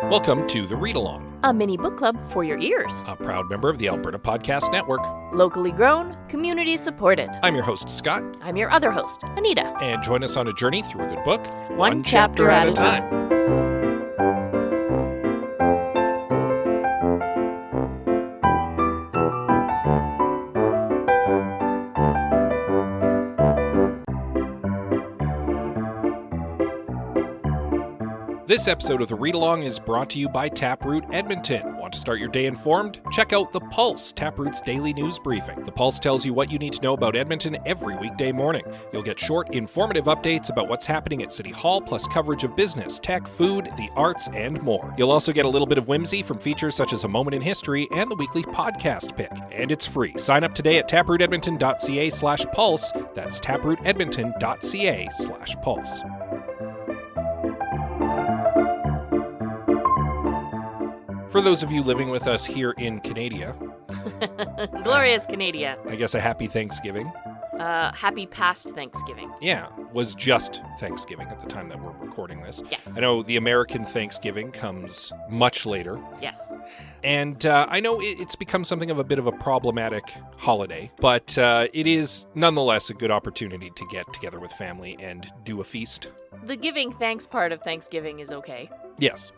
Welcome to The Read Along, a mini book club for your ears. a proud member of the Alberta Podcast Network. Locally grown, community supported. I'm your host, Scott, I'm your other host, Anita. and join us on a journey through a good book, One chapter at a time. This episode of The Read Along is brought to you by Taproot Edmonton. Want to start your day informed? Check out The Pulse, Taproot's daily news briefing. The Pulse tells you what you need to know about Edmonton every weekday morning. You'll get short, informative updates about what's happening at City Hall, plus coverage of business, tech, food, the arts, and more. You'll also get a little bit of whimsy from features such as A Moment in History and the weekly podcast pick. And it's free. Sign up today at taprootedmonton.ca/pulse. That's taprootedmonton.ca/pulse. For those of you living with us here in Canada, Glorious Canada. I guess a happy Thanksgiving. Happy past Thanksgiving. Yeah, was just Thanksgiving at the time that we're recording this. Yes. I know the American Thanksgiving comes much later. Yes. And I know it's become something of a bit of a problematic holiday, but it is nonetheless a good opportunity to get together with family and do a feast. The giving thanks part of Thanksgiving is okay, Yes.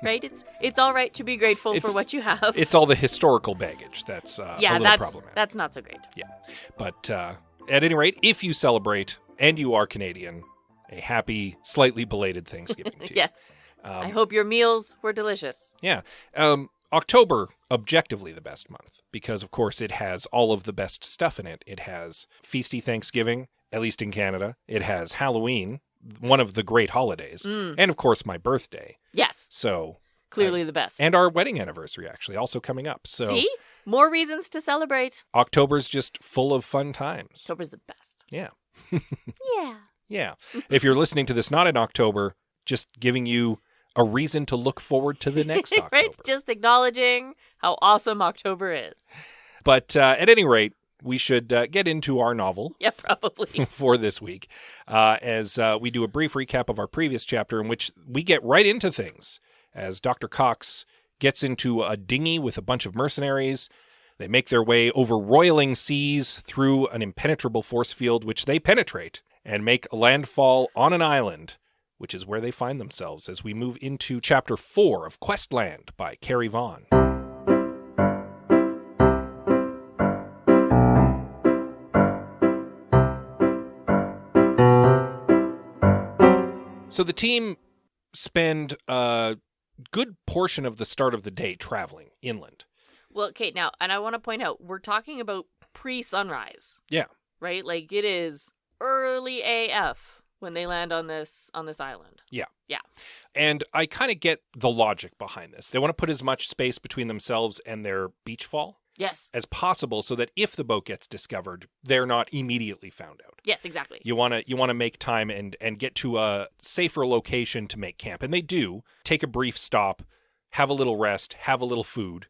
right? It's all right to be grateful for what you have. It's all the historical baggage that's a little problematic. That's not so great. Yeah. But at any rate, if you celebrate and you are Canadian, a happy, slightly belated Thanksgiving to you. Yes. I hope your meals were delicious. Yeah. October, objectively the best month, because, of course, it has all of the best stuff in it. It has feasty Thanksgiving, at least in Canada. It has Halloween, one of the great holidays, and, of course, my birthday. Yes. So clearly the best. And our wedding anniversary, actually, also coming up. So See? More reasons to celebrate. October's just full of fun times. October's the best. Yeah. Yeah. Yeah. If you're listening to this not in October, just giving you a reason to look forward to the next October. Right? Just acknowledging how awesome October is. But at any rate, we should get into our novel. Yeah, probably. For this week, as we do a brief recap of our previous chapter in which we get right into things. As Dr. Cox gets into a dinghy with a bunch of mercenaries. They make their way over roiling seas through an impenetrable force field, which they penetrate and make a landfall on an island, which is where they find themselves as we move into Chapter 4 of Questland by Carrie Vaughan. So the team spend a good portion of the start of the day traveling inland. Well, okay, now, and I want to point out, we're talking about pre-sunrise. Yeah. Right? Like, it is early AF when they land on this island. Yeah. Yeah. And I kind of get the logic behind this. They want to put as much space between themselves and their beach fall Yes. as possible so that if the boat gets discovered, they're not immediately found out. Yes, exactly. You want to make time and get to a safer location to make camp. And they do take a brief stop, have a little rest, have a little food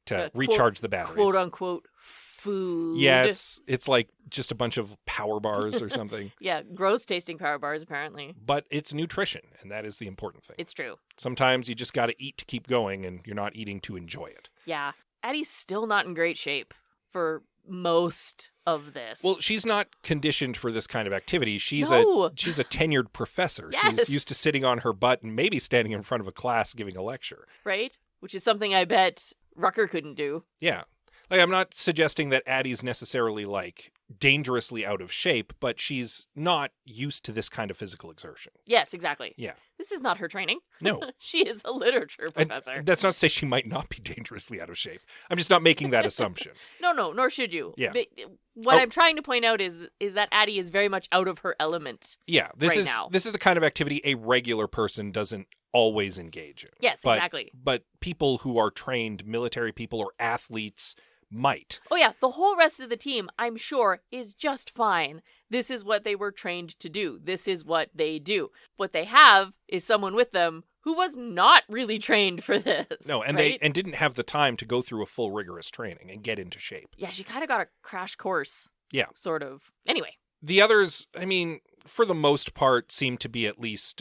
to recharge the batteries. Quote unquote food. Yeah, it's like just a bunch of power bars or something. Yeah, gross tasting power bars apparently. But it's nutrition, and that is the important thing. It's true. Sometimes you just got to eat to keep going, and you're not eating to enjoy it. Yeah. Addie's still not in great shape for most of this. Well, she's not conditioned for this kind of activity. She's No. a tenured professor. Yes. She's used to sitting on her butt and maybe standing in front of a class giving a lecture. Right? Which is something I bet Rucker couldn't do. Yeah. Like, I'm not suggesting that Addie's necessarily, like, dangerously out of shape, but she's not used to this kind of physical exertion. Yes, exactly. Yeah. This is not her training. No. She is a literature And professor. that's not to say she might not be dangerously out of shape. I'm just not making that assumption. No, nor should you. Yeah. But what I'm trying to point out is that Addie is very much out of her element. Yeah, this is the kind of activity a regular person doesn't always engage in. Yes, exactly. But people who are trained, military people or athletes, might. Oh yeah, the whole rest of the team, I'm sure, is just fine. This is what they were trained to do. This is what they do. What they have is someone with them who was not really trained for this. No, and right? they didn't have the time to go through a full rigorous training and get into shape. Yeah, she kind of got a crash course. Yeah. Sort of. Anyway. The others, I mean, for the most part, seem to be at least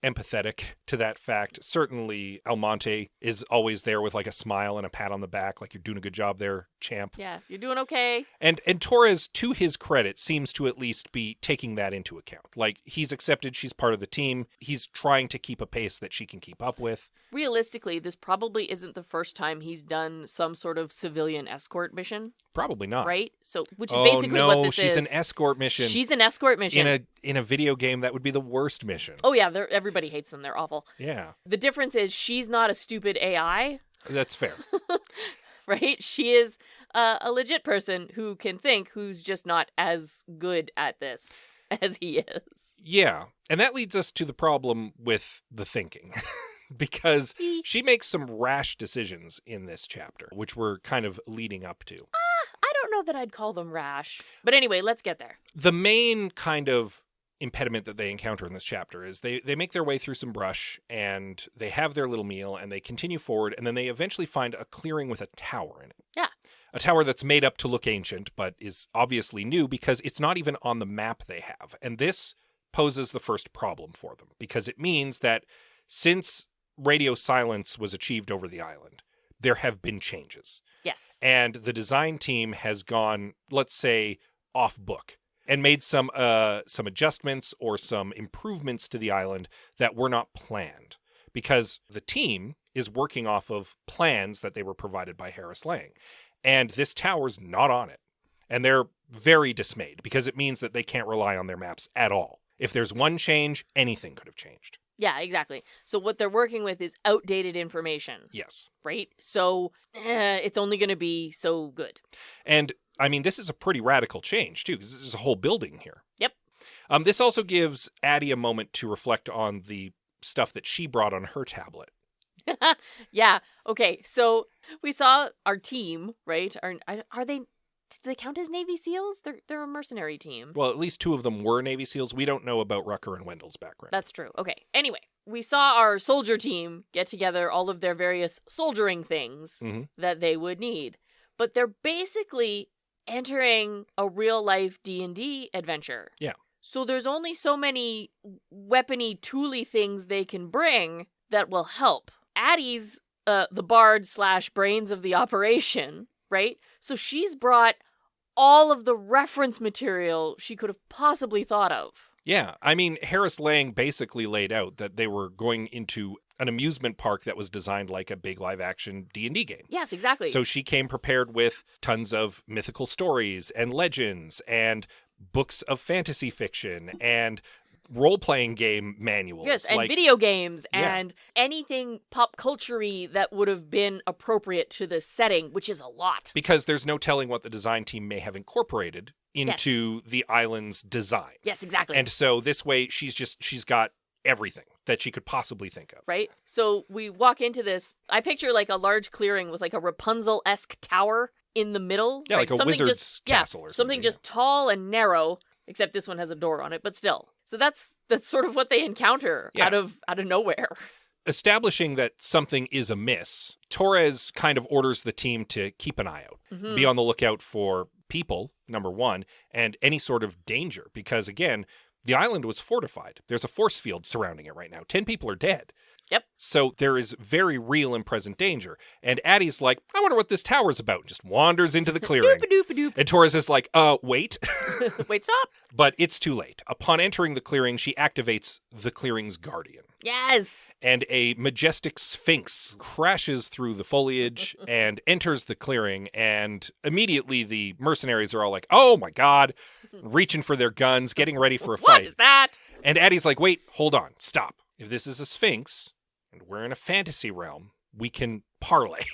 empathetic to that fact. Certainly, Almonte is always there with like a smile and a pat on the back, like you're doing a good job there, champ. Yeah, you're doing okay. And Torres, to his credit, seems to at least be taking that into account. Like, he's accepted she's part of the team. He's trying to keep a pace that she can keep up with. Realistically, this probably isn't the first time he's done some sort of civilian escort mission. Probably not. Right? So, which is basically what this is. She's an escort mission. She's an escort mission. In a video game, that would be the worst mission. Oh, yeah. Everybody hates them. They're awful. Yeah. The difference is she's not a stupid AI. That's fair. Right? She is a legit person who can think, who's just not as good at this as he is. Yeah. And that leads us to the problem with the thinking. Because she makes some rash decisions in this chapter, which we're kind of leading up to. I don't know that I'd call them rash. But anyway, let's get there. The main kind of impediment that they encounter in this chapter is they make their way through some brush, and they have their little meal, and they continue forward, and then they eventually find a clearing with a tower in it. Yeah. A tower that's made up to look ancient, but is obviously new because it's not even on the map they have. And this poses the first problem for them, because it means that since radio silence was achieved over the island, there have been changes. Yes. And the design team has gone, let's say, off book and made some adjustments or some improvements to the island that were not planned, because the team is working off of plans that they were provided by Harris Lang. And this tower's not on it. And they're very dismayed because it means that they can't rely on their maps at all. If there's one change, anything could have changed. Yeah, exactly. So what they're working with is outdated information. Yes. Right? So it's only going to be so good. And, I mean, this is a pretty radical change, too, because this is a whole building here. Yep. This also gives Addie a moment to reflect on the stuff that she brought on her tablet. Yeah. Okay. So we saw our team, right? Are they... Do they count as Navy SEALs? They're a mercenary team. Well, at least two of them were Navy SEAls. We don't know about Rucker and Wendell's background. That's true. Okay. Anyway, we saw our soldier team get together all of their various soldiering things that they would need. But they're basically entering a real-life D&D adventure. Yeah. So there's only so many weapony, tooly things they can bring that will help. Addie's the bard / brains of the operation, right? So she's brought all of the reference material she could have possibly thought of. Yeah, I mean, Harris Lang basically laid out that they were going into an amusement park that was designed like a big live-action D&D game. Yes, exactly. So she came prepared with tons of mythical stories and legends and books of fantasy fiction and role-playing game manuals. Yes, and like, video games and anything pop culture-y that would have been appropriate to this setting, which is a lot. Because there's no telling what the design team may have incorporated into the island's design. Yes, exactly. And so this way, she's got everything that she could possibly think of. Right? So we walk into this, I picture like a large clearing with like a Rapunzel-esque tower in the middle. Yeah, right? like a wizard's castle or something. Something just tall and narrow, except this one has a door on it, but still. So that's sort of what they encounter out of nowhere. Establishing that something is amiss, Torres kind of orders the team to keep an eye out. Be on the lookout for people, number one, and any sort of danger. Because, again, the island was fortified. There's a force field surrounding it right now. 10 people are dead. Yep. So there is very real and present danger. And Addie's like, I wonder what this tower's about. And just wanders into the clearing. Doop-a-doop-a-doop. And Torres is like, wait. Wait, stop. But it's too late. Upon entering the clearing, she activates the clearing's guardian. Yes. And a majestic sphinx crashes through the foliage and enters the clearing. And immediately the mercenaries are all like, oh my God, reaching for their guns, getting ready for a fight. What is that? And Addie's like, wait, hold on, stop. If this is a sphinx and we're in a fantasy realm, we can parlay.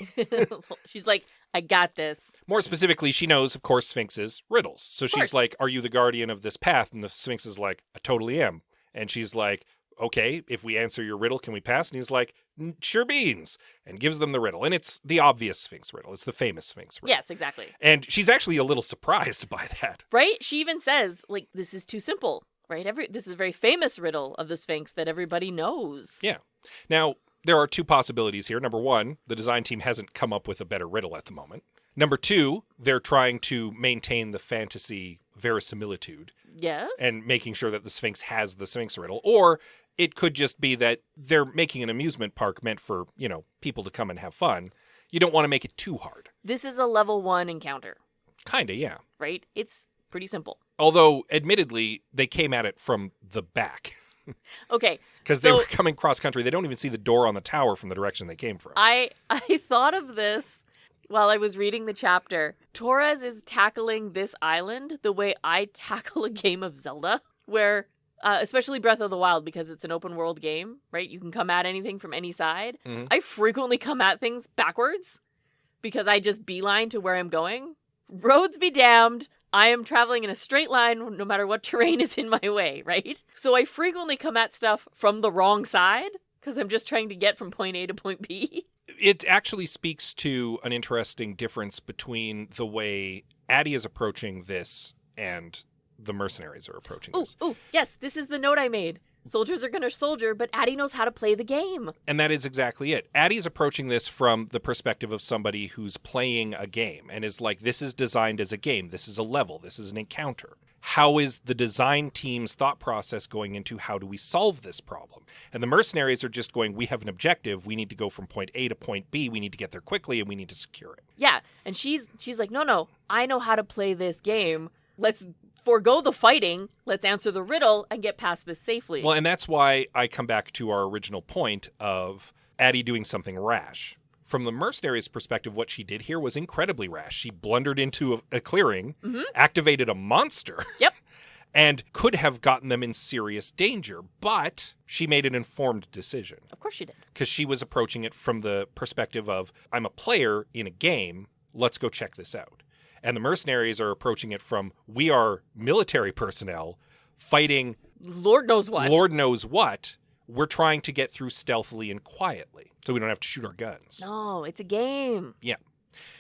She's like, I got this. More specifically, she knows, of course, sphinxes riddles. So she's like, are you the guardian of this path? And the sphinx is like, I totally am. And she's like, okay, if we answer your riddle, can we pass? And he's like, sure beans, and gives them the riddle. And it's the obvious sphinx riddle. It's the famous sphinx riddle. Yes, exactly. And she's actually a little surprised by that. Right? She even says, like, this is too simple. Right? This is a very famous riddle of the Sphinx that everybody knows. Yeah. Now, there are two possibilities here. Number one, the design team hasn't come up with a better riddle at the moment. Number two, they're trying to maintain the fantasy verisimilitude. Yes. And making sure that the Sphinx has the Sphinx riddle. Or it could just be that they're making an amusement park meant for, people to come and have fun. You don't want to make it too hard. This is a level 1 encounter. Kinda, yeah. Right? It's pretty simple. Although, admittedly, they came at it from the back. Okay. Because they were coming cross-country. They don't even see the door on the tower from the direction they came from. I thought of this while I was reading the chapter. Torres is tackling this island the way I tackle a game of Zelda, where, especially Breath of the Wild, because it's an open world game, right? You can come at anything from any side. Mm-hmm. I frequently come at things backwards because I just beeline to where I'm going. Roads be damned. I am traveling in a straight line no matter what terrain is in my way, right? So I frequently come at stuff from the wrong side because I'm just trying to get from point A to point B. It actually speaks to an interesting difference between the way Addie is approaching this and the mercenaries are approaching this. Oh, yes, this is the note I made. Soldiers are going to soldier, but Addie knows how to play the game. And that is exactly it. Addie's approaching this from the perspective of somebody who's playing a game and is like, this is designed as a game. This is a level. This is an encounter. How is the design team's thought process going into how do we solve this problem? And the mercenaries are just going, we have an objective. We need to go from point A to point B. We need to get there quickly and we need to secure it. Yeah. And she's like, no, I know how to play this game. Let's forego the fighting, let's answer the riddle and get past this safely. Well, and that's why I come back to our original point of Addie doing something rash. From the mercenaries' perspective, what she did here was incredibly rash. She blundered into a clearing, activated a monster, and could have gotten them in serious danger, but she made an informed decision. Of course she did. Because she was approaching it from the perspective of, I'm a player in a game, let's go check this out. And the mercenaries are approaching it from, we are military personnel fighting Lord knows what. We're trying to get through stealthily and quietly, so we don't have to shoot our guns. No, it's a game. Yeah.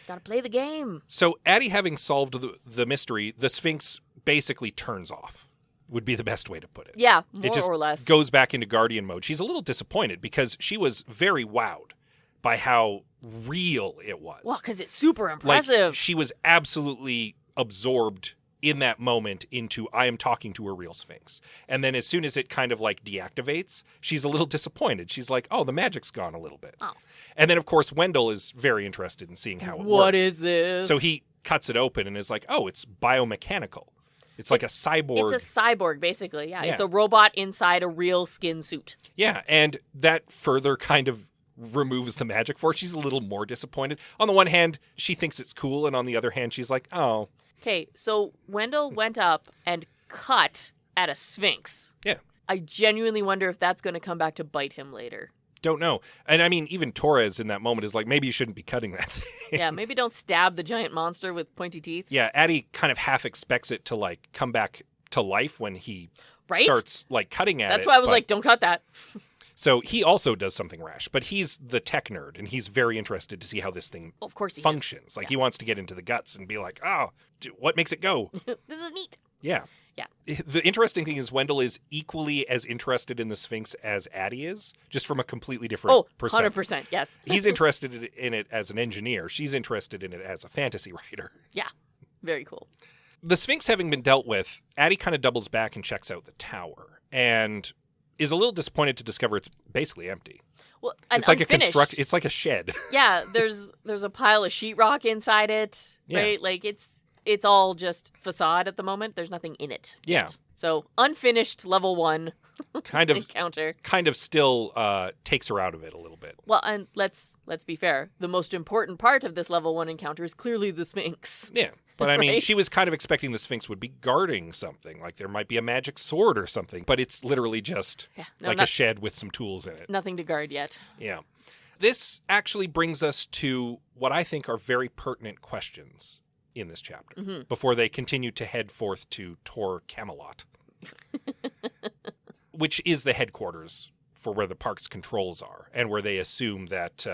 Gotta play the game. So Addie having solved the mystery, the Sphinx basically turns off, would be the best way to put it. Yeah, it just or less. Goes back into Guardian mode. She's a little disappointed because she was very wowed by how real it was. Well, because it's super impressive. Like, she was absolutely absorbed in that moment into, I am talking to a real Sphinx. And then as soon as it kind of like deactivates, she's a little disappointed. She's like, oh, the magic's gone a little bit. Oh. And then, of course, Wendell is very interested in seeing how it works. What is this? So he cuts it open and is like, oh, it's biomechanical. It's like a cyborg. It's a cyborg, basically, yeah. It's a robot inside a real skin suit. Yeah, and that further kind of removes the magic for her. She's a little more disappointed. On the one hand, she thinks it's cool, and on the other hand, she's like, oh. Okay, so Wendell went up and cut at a Sphinx. Yeah. I genuinely wonder if that's going to come back to bite him later. Don't know. And I mean, even Torres in that moment is like, maybe you shouldn't be cutting that thing. Yeah, maybe don't stab the giant monster with pointy teeth. Yeah, Addie kind of half expects it to like come back to life when he starts like cutting at it. That's why I was like, don't cut that. So he also does something rash, but he's the tech nerd, and he's very interested to see how this thing of course he functions. Is. Like, he wants to get into the guts and be like, oh, what makes it go? This is neat. Yeah. Yeah. The interesting thing is Wendell is equally as interested in the Sphinx as Addie is, just from a completely different perspective. 100%, yes. He's interested in it as an engineer. She's interested in it as a fantasy writer. Yeah. Very cool. The Sphinx having been dealt with, Addie kind of doubles back and checks out the tower, and is a little disappointed to discover it's basically empty. Well, it's like it's like a shed. Yeah, there's a pile of sheetrock inside it, right? Yeah. Like it's all just facade at the moment. There's nothing in it. Yeah. Yet. So unfinished level 1 kind of encounter. Kind of still takes her out of it a little bit. Well, and let's be fair. The most important part of this level 1 encounter is clearly the Sphinx. Yeah. But I mean, right? She was kind of expecting the Sphinx would be guarding something, like there might be a magic sword or something, but it's literally just a shed with some tools in it. Nothing to guard yet. Yeah. This actually brings us to what I think are very pertinent questions in this chapter before they continue to head forth to Tor Camelot, which is the headquarters for where the park's controls are and where they assume that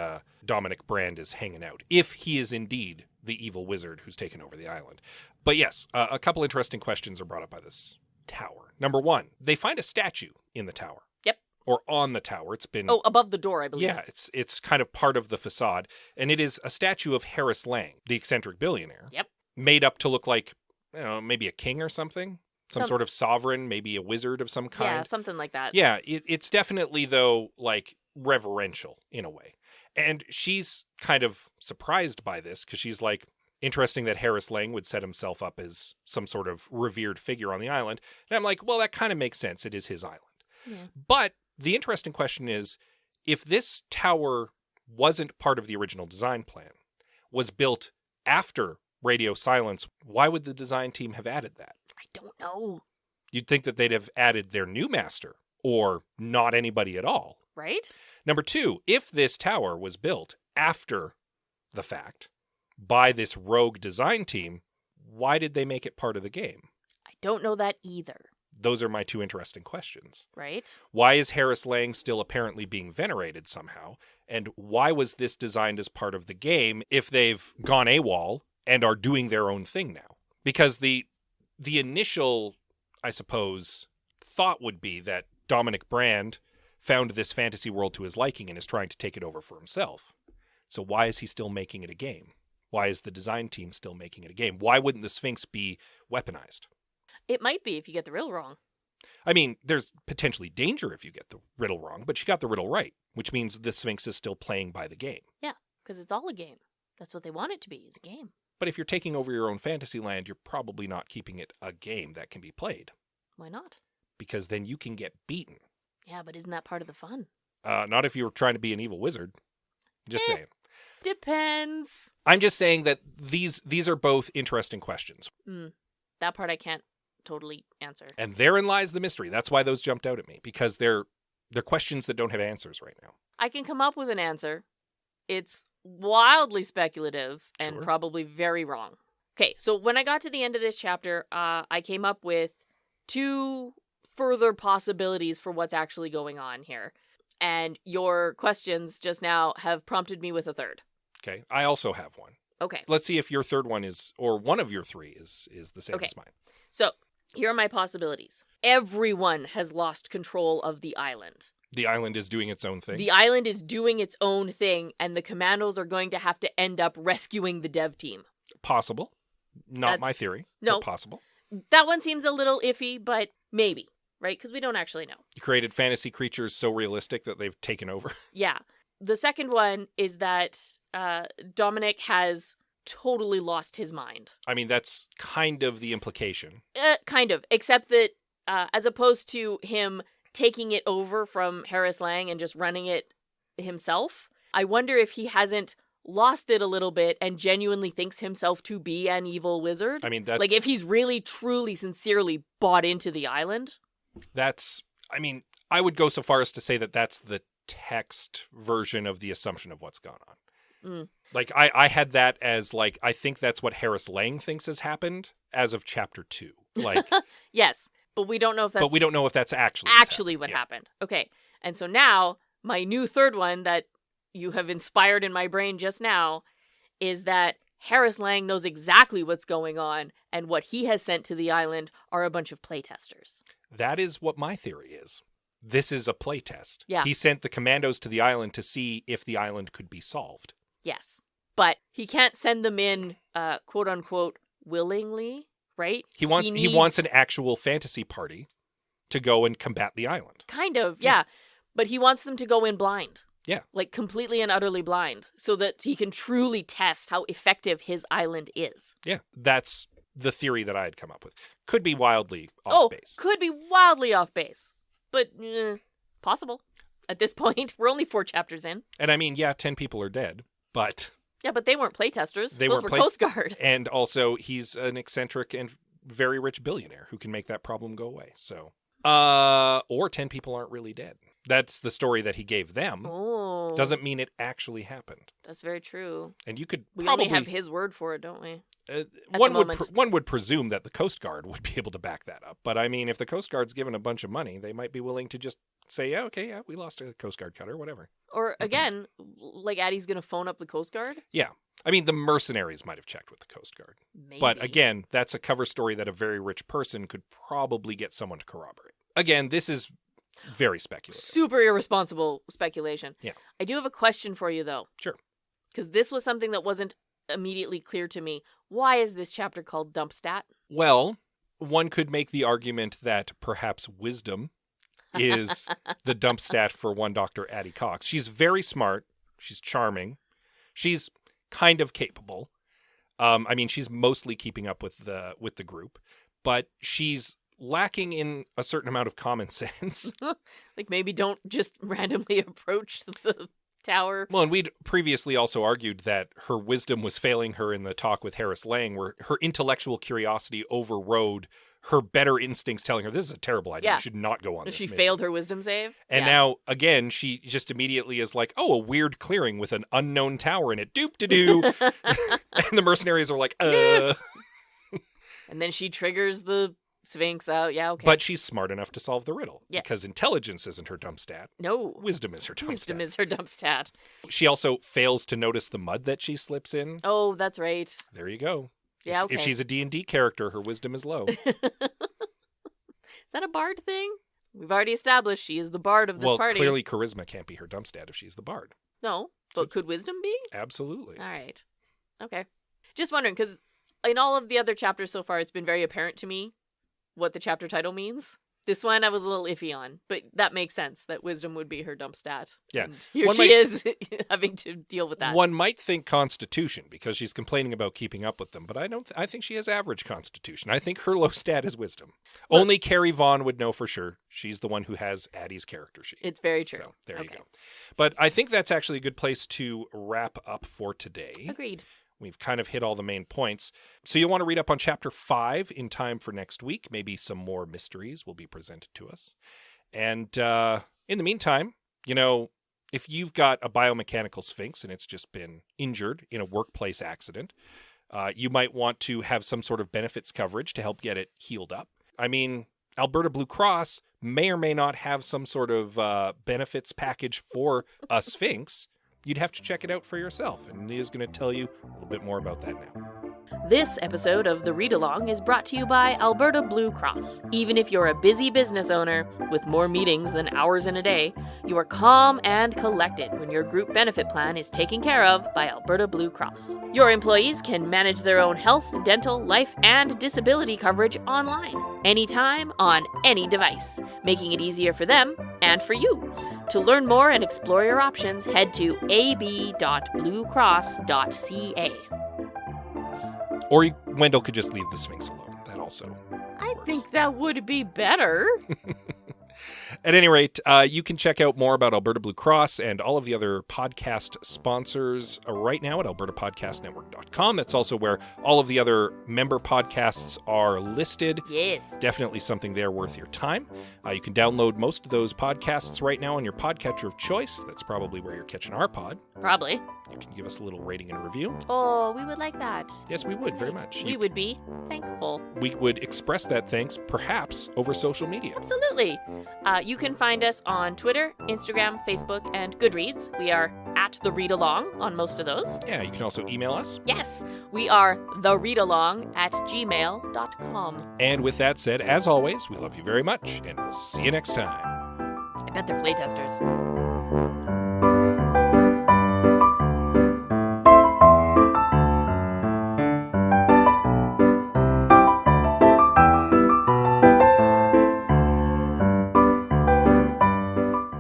Dominic Brand is hanging out, if he is indeed the evil wizard who's taken over the island. But yes, a couple interesting questions are brought up by this tower. Number 1, they find a statue in the tower. Yep. Or on the tower. It's been... Oh, above the door, I believe. Yeah, it's kind of part of the facade. And it is a statue of Harris Lang, the eccentric billionaire. Yep. Made up to look like, maybe a king or something. Some sort of sovereign, maybe a wizard of some kind. Yeah, something like that. Yeah, it's definitely, though, like, reverential in a way. And she's kind of surprised by this because she's like, interesting that Harris Lang would set himself up as some sort of revered figure on the island. And I'm like, well, that kind of makes sense. It is his island. Yeah. But the interesting question is, if this tower wasn't part of the original design plan, was built after radio silence, why would the design team have added that? I don't know. You'd think that they'd have added their new master or not anybody at all. Right? Number two, if this tower was built after the fact by this rogue design team, why did they make it part of the game? I don't know that either. Those are my two interesting questions. Right? Why is Harris Lang still apparently being venerated somehow? And why was this designed as part of the game if they've gone AWOL and are doing their own thing now? Because the initial, I suppose, thought would be that Dominic Brand found this fantasy world to his liking and is trying to take it over for himself. So why is he still making it a game? Why is the design team still making it a game? Why wouldn't the Sphinx be weaponized? It might be if you get the riddle wrong. I mean, there's potentially danger if you get the riddle wrong, but you got the riddle right, which means the Sphinx is still playing by the game. Yeah, because it's all a game. That's what they want it to be, is a game. But if you're taking over your own fantasy land, you're probably not keeping it a game that can be played. Why not? Because then you can get beaten. Yeah, but isn't that part of the fun? Not if you're trying to be an evil wizard. Just saying. Depends. I'm just saying that these are both interesting questions. That part I can't totally answer. And therein lies the mystery. That's why those jumped out at me, because they're questions that don't have answers right now. I can come up with an answer. It's wildly speculative and Sure. probably very wrong. Okay, so when I got to the end of this chapter, I came up with 2 further possibilities for what's actually going on here. And your questions just now have prompted me with a third. Okay. I also have one. Okay. Let's see if your third one is, or one of your 3 is the same Okay. as mine. So, here are my possibilities. Everyone has lost control of the island. The island is doing its own thing. The island is doing its own thing, and the commandos are going to have to end up rescuing the dev team. Possible. Not my theory. No. But possible. That one seems a little iffy, but maybe, right? Because we don't actually know. You created fantasy creatures so realistic that they've taken over. Yeah. The second one is that Dominic has totally lost his mind. I mean, that's kind of the implication. Kind of, except that as opposed to him taking it over from Harris Lang and just running it himself, I wonder if he hasn't lost it a little bit and genuinely thinks himself to be an evil wizard. I mean, that, like if he's really, truly, sincerely bought into the island. I mean, I would go so far as to say that that's the text version of the assumption of what's gone on. Like, I had that as, like, I think that's what Harris Lang thinks has happened as of chapter 2. Like, yes, but we don't know if that's... But we don't know if that's actually what happened. Okay, and so now, my new third one that you have inspired in my brain just now is that Harris Lang knows exactly what's going on, and what he has sent to the island are a bunch of playtesters. That is what my theory is. This is a playtest. Yeah. He sent the commandos to the island to see if the island could be solved. Yes. But he can't send them in, quote unquote, willingly, right? He wants an actual fantasy party to go and combat the island. Kind of, yeah. But he wants them to go in blind. Yeah. Like completely and utterly blind, so that he can truly test how effective his island is. Yeah. That's the theory that I had come up with. Could be wildly off base. Could be wildly off base. But possible. At this point, we're only 4 chapters in. And I mean, yeah, 10 people are dead, but... Yeah, but they weren't playtesters. Those were Coast Guard. And also, he's an eccentric and very rich billionaire who can make that problem go away. So, or 10 people aren't really dead. That's the story that he gave them. Oh. Doesn't mean it actually happened. That's very true. And you could we probably... only have his word for it, don't we? One would presume that the Coast Guard would be able to back that up. But I mean, if the Coast Guard's given a bunch of money, they might be willing to just say, yeah, okay, yeah, we lost a Coast Guard cutter, whatever. Or again, like Addie's going to phone up the Coast Guard? Yeah. I mean, the mercenaries might have checked with the Coast Guard. Maybe. But again, that's a cover story that a very rich person could probably get someone to corroborate. Again, this is very speculative. Super irresponsible speculation. Yeah. I do have a question for you, though. Sure. Because this was something that wasn't immediately clear to me. Why is this chapter called Dump Stat? Well, one could make the argument that perhaps wisdom is the dump stat for one Dr. Addie Cox. She's very smart. She's charming. She's kind of capable. I mean, she's mostly keeping up with the group, but she's lacking in a certain amount of common sense. Like maybe don't just randomly approach the tower. Well, and we'd previously also argued that her wisdom was failing her in the talk with Harris Lang, where her intellectual curiosity overrode her better instincts telling her this is a terrible idea. You should not go on this She mission. failed her wisdom save. And now, again, she just immediately is like, oh, a weird clearing with an unknown tower in it. Doop-de-doo. And the mercenaries are like, And then she triggers the Sphinx out. Yeah, okay. But she's smart enough to solve the riddle. Yes. Because intelligence isn't her dump stat. No. Wisdom is her dump stat. Wisdom is her dump stat. She also fails to notice the mud that she slips in. Oh, that's right. There you go. Yeah, okay. If she's a D&D character, her wisdom is low. Is that a bard thing? We've already established she is the bard of this party. Well, clearly charisma can't be her dump stat if she's the bard. No, but could wisdom be? Absolutely. All right. Okay. Just wondering, because in all of the other chapters so far, it's been very apparent to me what the chapter title means. This one I was a little iffy on, but that makes sense that wisdom would be her dump stat. Yeah. And here she is having to deal with that. One might think constitution because she's complaining about keeping up with them, but I think she has average constitution. I think her low stat is wisdom. Well, only Carrie Vaughn would know for sure. She's the one who has Addie's character sheet. It's very true. So there you go. But I think that's actually a good place to wrap up for today. Agreed. We've kind of hit all the main points. So you'll want to read up on Chapter 5 in time for next week. Maybe some more mysteries will be presented to us. And in the meantime, if you've got a biomechanical sphinx and it's just been injured in a workplace accident, you might want to have some sort of benefits coverage to help get it healed up. I mean, Alberta Blue Cross may or may not have some sort of benefits package for a sphinx. You'd have to check it out for yourself, and Nita's going to tell you a little bit more about that now. This episode of The Read Along is brought to you by Alberta Blue Cross. Even if you're a busy business owner with more meetings than hours in a day, you are calm and collected when your group benefit plan is taken care of by Alberta Blue Cross. Your employees can manage their own health, dental, life, and disability coverage online, anytime, on any device, making it easier for them and for you. To learn more and explore your options, head to ab.bluecross.ca. Or Wendell could just leave the Sphinx alone. That also works. think that would be better. At any rate, you can check out more about Alberta Blue Cross and all of the other podcast sponsors right now at albertapodcastnetwork.com. That's also where all of the other member podcasts are listed. Yes. Definitely something there worth your time. You can download most of those podcasts right now on your podcatcher of choice. That's probably where you're catching our pod. Probably. You can give us a little rating and review. Oh, we would like that. Yes, we would very much. We would be thankful. We would express that thanks, perhaps, over social media. Absolutely. You can find us on Twitter, Instagram, Facebook, and Goodreads. We are at The Read Along on most of those. Yeah, you can also email us. Yes, we are thereadalong@gmail.com. And with that said, as always, we love you very much, and we'll see you next time. I bet they're playtesters.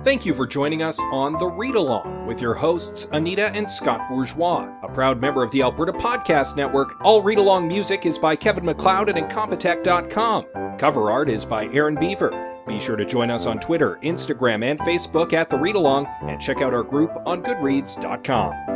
Thank you for joining us on The Read Along with your hosts, Anita and Scott Bourgeois. A proud member of the Alberta Podcast Network, all Read Along music is by Kevin MacLeod at Incompetech.com. Cover art is by Aaron Beaver. Be sure to join us on Twitter, Instagram, and Facebook at The Read Along, and check out our group on Goodreads.com.